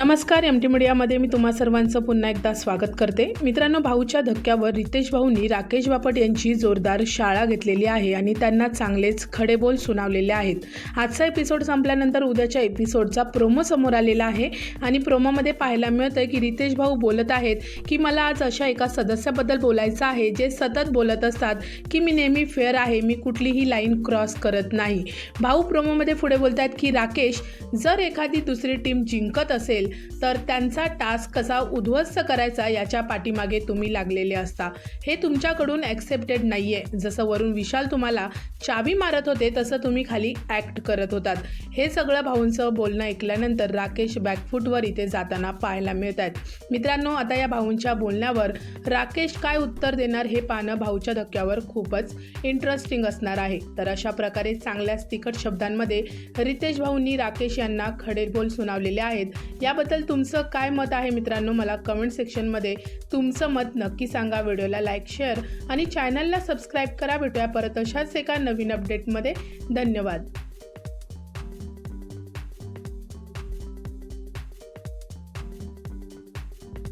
नमस्कार. M T मीडियामध्ये मी तुम्हा सर्वांचं पुन्हा एकदा स्वागत करते. मित्रांनो, भाऊच्या धक्क्यावर रितेश भाऊंनी राकेश बापट यांची जोरदार शाळा घेतलेली आहे आणि त्यांना चांगलेच खडेबोल सुनावलेले आहेत. आजचा एपिसोड संपल्यानंतर उद्याच्या एपिसोडचा प्रोमो समोर आलेला आहे आणि प्रोमोमध्ये पाहायला मिळतं की रितेश भाऊ बोलत आहेत की मला आज अशा एका सदस्याबद्दल बोलायचं आहे जे सतत बोलत असतात की मी नेहमी फेअर आहे, मी कुठलीही लाईन क्रॉस करत नाही. भाऊ प्रोमोमध्ये पुढे बोलत आहेत की राकेश, जर एखादी दुसरी टीम जिंकत असेल तर त्यांचा टास्क कसा उद्ध्वस्त करायचा याच्या पाठीमागे तुम्ही लागलेले असता. हे तुमच्याकडून ॲक्सेप्टेड नाही आहे. जसं वरून विशाल तुम्हाला चावी मारत होते तसं तुम्ही खाली ॲक्ट करत होतात. हे सगळं भाऊंचं बोलणं ऐकल्यानंतर राकेश बॅकफूटवर इथे जाताना पाहायला मिळत आहेत. मित्रांनो, आता या भाऊंच्या बोलण्यावर राकेश काय उत्तर देणार हे पाहणं भाऊच्या धक्क्यावर खूपच इंटरेस्टिंग असणार आहे. तर अशा प्रकारे चांगल्याच तिखट शब्दांमध्ये रितेश भाऊंनी राकेश यांना खडेबोल सुनावलेले आहेत. याबद्दल तुमचं काय मत आहे मित्रांनो, मला कमेंट सेक्शनमध्ये तुमचं मत नक्की सांगा. व्हिडिओला लाईक, शेअर आणि चॅनलला सबस्क्राईब करा. भेटूया परत अशाच एका नवीन अपडेटमध्ये. धन्यवाद.